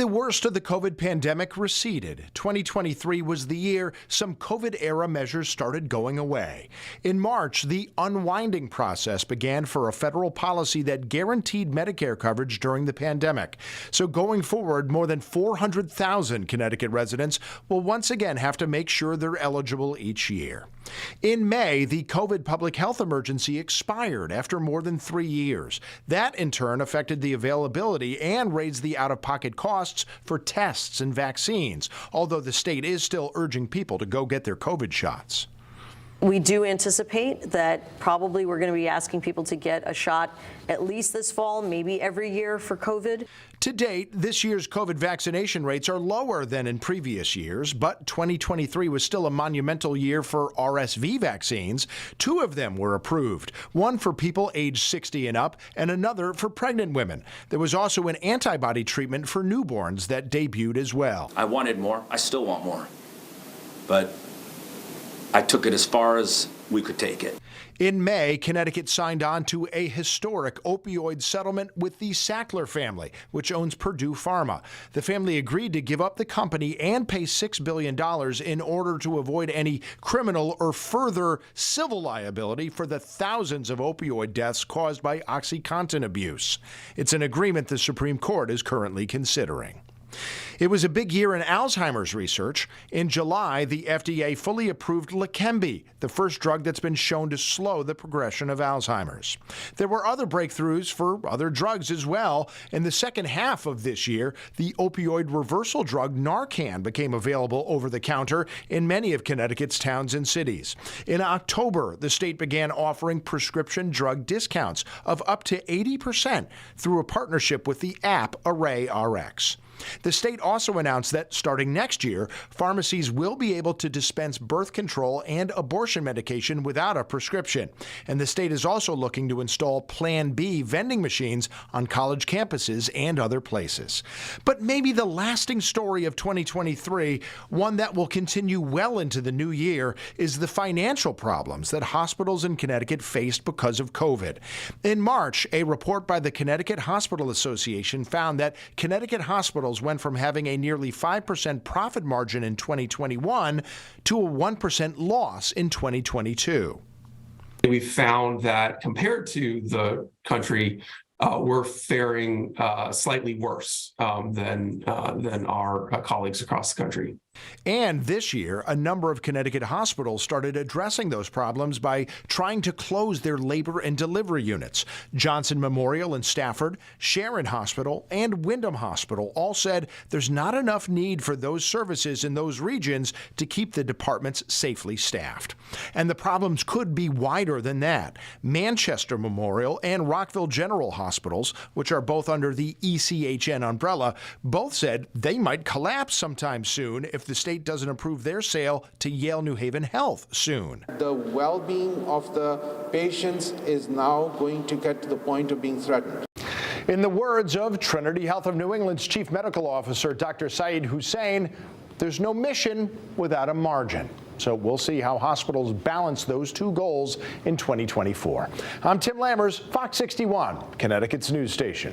The worst of the COVID pandemic receded. 2023 was the year some COVID-era measures started going away. In March, the unwinding process began for a federal policy that guaranteed Medicare coverage during the pandemic. So going forward, more than 400,000 Connecticut residents will once again have to make sure they're eligible each year. In May, the COVID public health emergency expired after more than 3 years. That, in turn, affected the availability and raised the out-of-pocket costs for tests and vaccines, although the state is still urging people to go get their COVID shots. We do anticipate that probably we're going to be asking people to get a shot at least this fall, maybe every year for COVID. To date, this year's COVID vaccination rates are lower than in previous years, but 2023 was still a monumental year for RSV vaccines. 2 of them were approved, one for people aged 60 and up and another for pregnant women. There was also an antibody treatment for newborns that debuted as well. I wanted more. I still want more. But I took it as far as we could take it. In May, Connecticut signed on to a historic opioid settlement with the Sackler family, which owns Purdue Pharma. The family agreed to give up the company and pay $6 billion in order to avoid any criminal or further civil liability for the thousands of opioid deaths caused by OxyContin abuse. It's an agreement the Supreme Court is currently considering. It was a big year in Alzheimer's research. In July, the FDA fully approved Leqembi, the first drug that's been shown to slow the progression of Alzheimer's. There were other breakthroughs for other drugs as well. In the second half of this year, the opioid reversal drug Narcan became available over the counter in many of Connecticut's towns and cities. In October, the state began offering prescription drug discounts of up to 80% through a partnership with the app ArrayRx. The state also announced that starting next year, pharmacies will be able to dispense birth control and abortion medication without a prescription. And the state is also looking to install Plan B vending machines on college campuses and other places. But maybe the lasting story of 2023, one that will continue well into the new year, is the financial problems that hospitals in Connecticut faced because of COVID. In March, a report by the Connecticut Hospital Association found that Connecticut hospitals went from having a nearly 5% profit margin in 2021 to a 1% loss in 2022. We found that compared to the country, we're faring slightly worse than our colleagues across the country. And this year, a number of Connecticut hospitals started addressing those problems by trying to close their labor and delivery units. Johnson Memorial in Stafford, Sharon Hospital, and Wyndham Hospital all said there's not enough need for those services in those regions to keep the departments safely staffed. And the problems could be wider than that. Manchester Memorial and Rockville General Hospitals, which are both under the ECHN umbrella, both said they might collapse sometime soon if the state doesn't approve their sale to Yale New Haven Health soon. The well-being of the patients is now going to get to the point of being threatened. In the words of Trinity Health of New England's Chief Medical Officer, Dr. Saeed Hussein, there's no mission without a margin. So we'll see how hospitals balance those 2 goals in 2024. I'm Tim Lammers, Fox 61, Connecticut's news station.